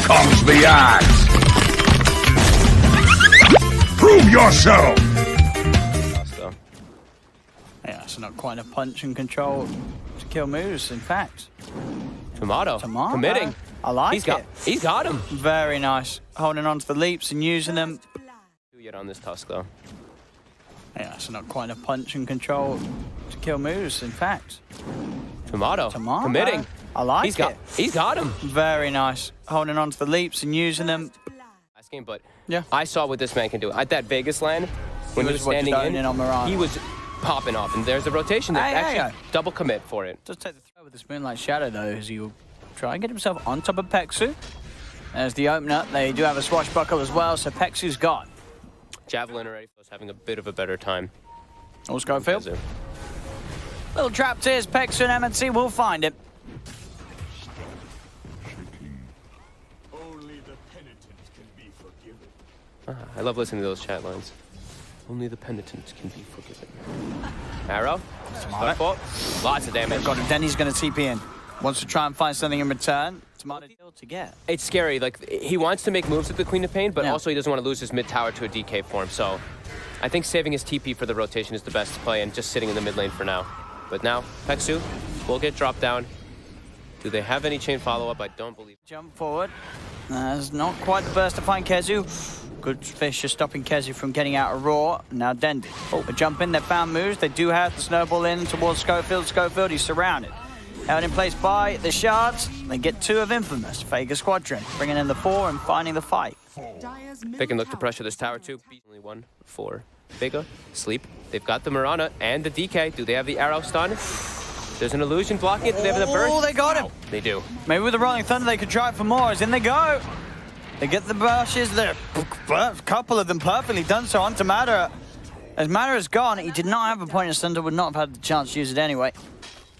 comes the axe. Prove yourself. Yeah, so not quite a punch and control to kill moves, in fact. Tomato. Committing. I like it. He's got him. Very nice. Holding on to the leaps and using them. Yet on this Tusk, though. Yeah, so not quite a punch and control to kill moves, in fact. Tomato. Committing. I like it. He's got him. Very nice. Holding on to the leaps and using them. Last game, but yeah, I saw what this man can do. At that Vegas land, when he was standing in on Mirage, he was popping off. And there's a rotation that actually double commit for it. Just take the throw with this Moonlight Shadow, though, as he will try and get himself on top of Peksu. There's the opener. They do have a swashbuckle as well, so Peksu's gone. Javelin already was having a bit of a better time. All Schofield. Little trap tears. Peksu and MNC will find it. Only the penitent can be forgiven. I love listening to those chat lines. Only the penitent can be forgiven. Arrow. Lots of damage. Got him. Denny's going to TP in. Wants to try and find something in return. Tomato to get. It's scary. Like, he wants to make moves with the Queen of Pain, but also he doesn't want to lose his mid tower to a DK form. So I think saving his TP for the rotation is the best play and just sitting in the mid lane for now. But now, Peksu will get dropped down. Do they have any chain follow-up? I don't believe. Jump forward. That's not quite the burst to find Kezu. Good fish just stopping Kezu from getting out of Raw. Now Dendi. A jump in, they found moves. They do have the snowball in towards Schofield. Schofield, he's surrounded. Held in place by the shards. They get 2 of Infamous. Vega Squadron bringing in the 4 and finding the fight. They can look to pressure this tower too. Only 1 4. Vega, sleep. They've got the Mirana and the DK. Do they have the arrow stun? There's an illusion blocking it. Do they have the burst? Oh, they got him. They do. Maybe with the Rolling Thunder they could try for more. As in they go. They get the brushes there. A couple of them perfectly done so onto Madara. As Madara is gone, he did not have a point of Thunder, would not have had the chance to use it anyway.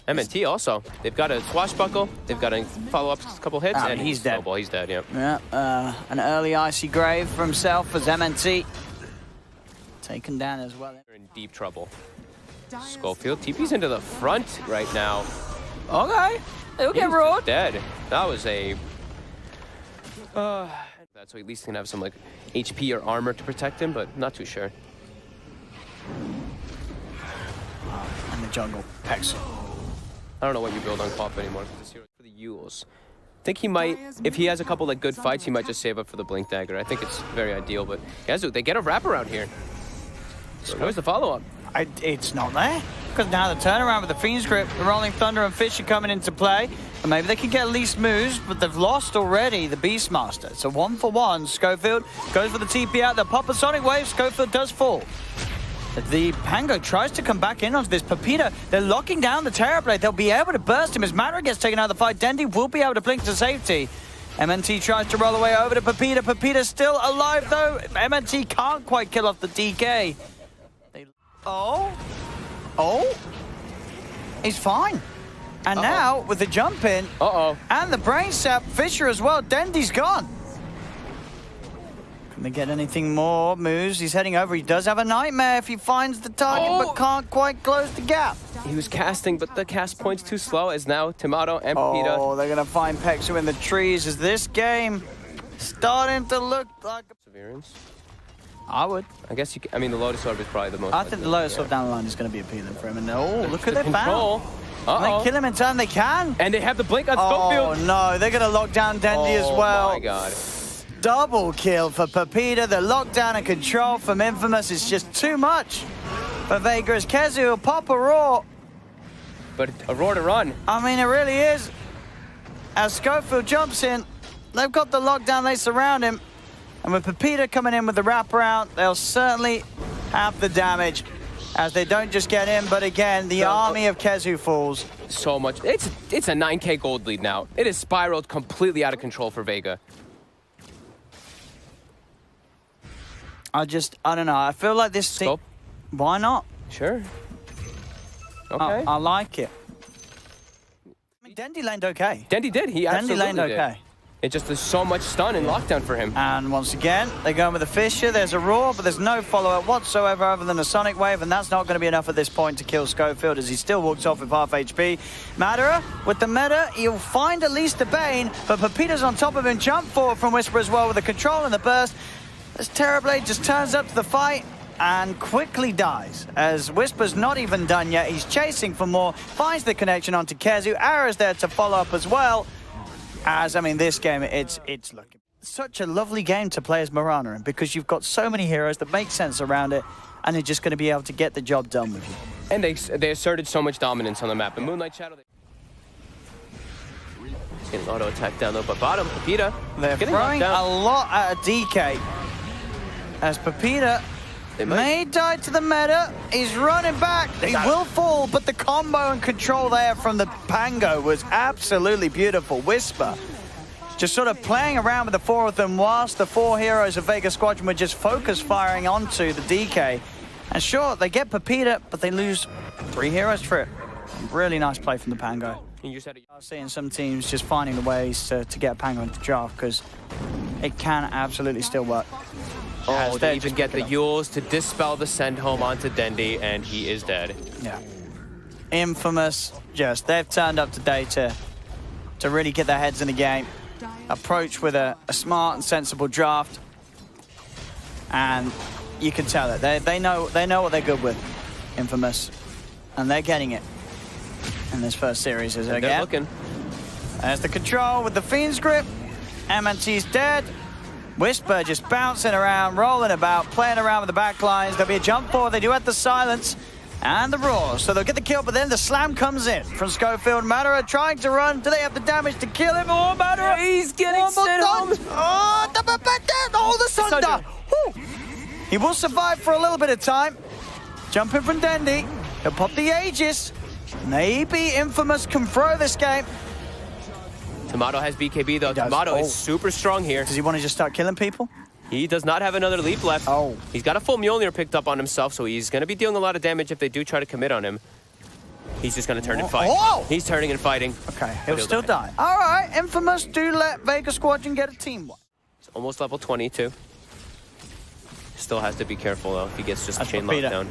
MNT also. They've got a swashbuckle. They've got a follow-up couple hits, and he's dead. Snowball, he's dead, Yeah, an early icy grave for himself as MNT. Taken down as well. They're in deep trouble. Schofield, TP's into the front right now. Okay, they'll get rolled. Dead. That was a... that's so at least he can have some like HP or armor to protect him, but not too sure. In the jungle, Peksu. I don't know what you build on Quap anymore for the Yules. I think he might, if he has a couple like good fights, he might just save up for the Blink Dagger. I think it's very ideal, but Yazu, they get a wraparound here. So where's the follow-up? It's not there. Because now the turnaround with the Fiend's Grip, the Rolling Thunder and Fish are coming into play. And maybe they can get at least moves, but they've lost already the Beastmaster. So 1-for-1. Schofield goes for the TP out. They'll pop a Sonic Wave. Schofield does fall. The Pango tries to come back in onto this Pepita. They're locking down the Terrorblade. They'll be able to burst him as Madara gets taken out of the fight. Dendi will be able to blink to safety. MNT tries to roll away over to Pepita. Pepita's still alive though. MNT can't quite kill off the DK. Oh, he's fine. And now with the jump in and the brain sap, Fisher as well. Dendi's gone. Can they get anything more? Moves. He's heading over. He does have a nightmare if he finds the target, but can't quite close the gap. He was casting, but the cast point's too slow as now Tomato and Pepita. Oh, they're going to find Peksu in the trees. Is this game starting to look like a... Perseverance? I would. I guess you can, I mean, the Lotus Orb is probably the most... I think the Lotus Orb down the line is going to be appealing for him. And look at their control. Can they kill him in time? They can. And they have the blink on Schofield. Oh, no. They're going to lock down Dendi as well. Oh, my God. Double kill for Pepita. The lockdown and control from Infamous is just too much for Vega as Kezu will pop a roar. But a roar to run. I mean, it really is. As Schofield jumps in, they've got the lockdown, they surround him. And with Pepita coming in with the wraparound, they'll certainly have the damage. As they don't just get in, but again, the army of Kezu falls. So much. It's a 9K gold lead now. It has spiraled completely out of control for Vega. I don't know. I feel like this thing... Why not? Sure. Okay. I like it. I mean, Dendi laned okay. Dendi did. He absolutely laned did. okay. It just there's so much stun and lockdown for him. And once again, they're going with the Fisher. There's a roar, but there's no follow-up whatsoever other than a Sonic Wave, and that's not going to be enough at this point to kill Schofield as he still walks off with half HP. Madara, with the meta, he'll find at least a Bane, but Pepita's on top of him. Jump forward from Whisper as well with the control and the burst. As Terrorblade just turns up to the fight and quickly dies. As Whisper's not even done yet, he's chasing for more, finds the connection onto Kezu. Arrow's there to follow up as well. As, I mean, this game, it's looking such a lovely game to play as Mirana in because you've got so many heroes that make sense around it and they're just going to be able to get the job done with you. And they asserted so much dominance on the map. And Moonlight Shadow... He's getting auto attack down though, but bottom, Pepita. They're throwing a lot at a DK. As Pepita may die to the meta. He's running back. He will fall, but the combo and control there from the Pango was absolutely beautiful. Whisper just sort of playing around with the four of them whilst the four heroes of Vega Squadron were just focus firing onto the DK. And sure, they get Pepita, but they lose 3 heroes for it. Really nice play from the Pango. I'm seeing some teams just finding the ways to get Pango into draft because it can absolutely still work. Oh, they even get the Yules to dispel the send home onto Dendi, and he is dead. Yeah. Infamous, they've turned up today to really get their heads in the game. Approach with a smart and sensible draft. And you can tell it. They know what they're good with, Infamous. And they're getting it in this first series as again. They're looking. There's the control with the Fiend's Grip. MNT's dead. Whisper just bouncing around, rolling about, playing around with the back lines. There'll be a jump forward. They do have the silence and the roar. So they'll get the kill, but then the slam comes in from Schofield. Madara trying to run. Do they have the damage to kill him? Oh, Madara! He's getting sent home. Oh, the Sunder! He will survive for a little bit of time. Jumping from Dendi. He'll pop the Aegis. Maybe Infamous can throw this game. Tomato has BKB though. Tomato is super strong here. Does he want to just start killing people? He does not have another leap left. Oh. He's got a full Mjolnir picked up on himself, so he's going to be dealing a lot of damage if they do try to commit on him. He's just going to turn and fight. Oh. He's turning and fighting. Okay, he'll still die. All right, Infamous do let Vega Squadron get a team one. He's almost level 22. Still has to be careful though if he gets just chain lockdown.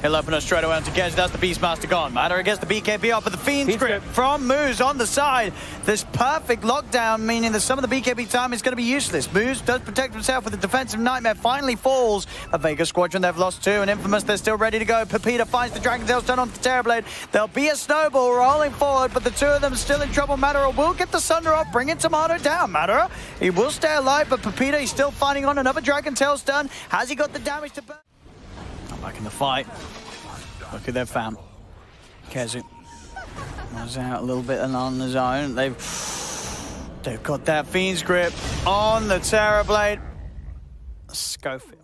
He'll open us straight away onto Gez. That's the Beastmaster gone. Madara gets the BKB up, but the Fiend's Grip from Moose on the side. This perfect lockdown, meaning that some of the BKB time is going to be useless. Moose does protect himself with a defensive nightmare. Finally falls. A Vega Squadron, they've lost 2. And Infamous, they're still ready to go. Pepita finds the Dragon Tail stun onto Terrorblade. There'll be a snowball rolling forward, but the 2 of them still in trouble. Madara will get the Sunder off, bringing Tomato down. Madara, he will stay alive, but Pepita, he's still finding on another Dragon Tail stun. Has he got the damage to burn? Not back in the fight. Look at their fam. Kezu was out a little bit and on his own. They've got that Fiend's Grip on the Terrorblade. Schofield.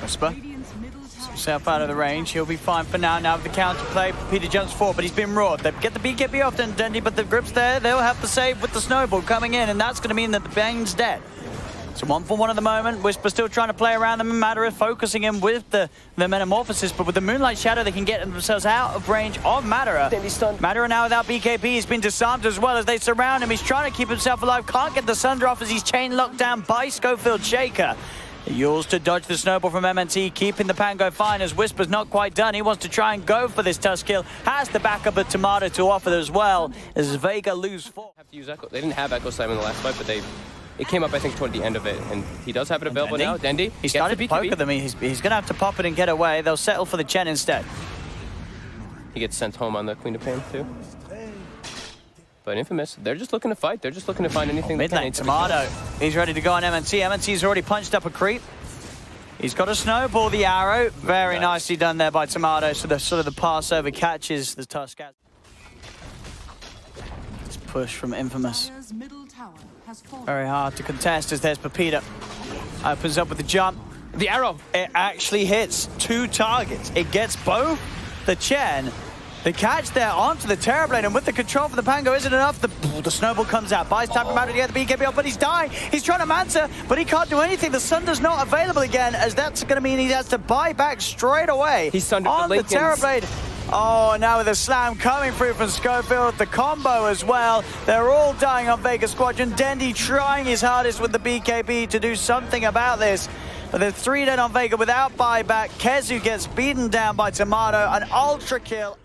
Whisper. Himself out of the range. He'll be fine for now. Now with the counterplay, Pepita jumps forward, but he's been roared. They get the BKB off Dendi, but the grip's there. They'll have the save with the snowball coming in, and that's going to mean that the Bane's dead. So 1-for-1 at the moment. Whisper still trying to play around them. Madara focusing him with the Metamorphosis, but with the Moonlight Shadow, they can get themselves out of range of Madara. Madara now without BKB. He's been disarmed as well as they surround him. He's trying to keep himself alive. Can't get the Sunder off as he's chain locked down by Schofield Shaker. Yules to dodge the snowball from MNT, keeping the Pango fine as Whisper's not quite done. He wants to try and go for this Tusk kill. Has the backup of Tomato to offer as well as Vega lose 4. Have to use Echo. They didn't have Echo Slam in the last fight, but it came up, I think, toward the end of it, and he does have it available now. Dendi, he started to poke at them. He's going to have to pop it and get away. They'll settle for the Chen instead. He gets sent home on the Queen of Pain, too. But Infamous, they're just looking to fight. They're just looking to find anything they can. Mid lane, Tomato. He's ready to go on MNT. MNT's already punched up a creep. He's got a snowball, the arrow. Very nicely done there by Tomato. So the sort of the pass over catches the Tusk. It's push from Infamous. Very hard to contest as there's Pepita. Opens up with the jump. The arrow. It actually hits 2 targets. It gets both the Chen, the catch there onto the Terrorblade, and with the control for the Pango isn't enough. The snowball comes out. Buys time for Madara to get the BKB off, but he's dying. He's trying to Mansa, but he can't do anything. The Sunder's not available again, as that's going to mean he has to buy back straight away. He's Sundered on the Terrorblade. Oh, now with a slam coming through from Schofield, the combo as well. They're all dying on Vega Squadron. Dendy trying his hardest with the BKB to do something about this. But there's 3 dead on Vega without buyback. Kezu gets beaten down by Tomato. An ultra kill.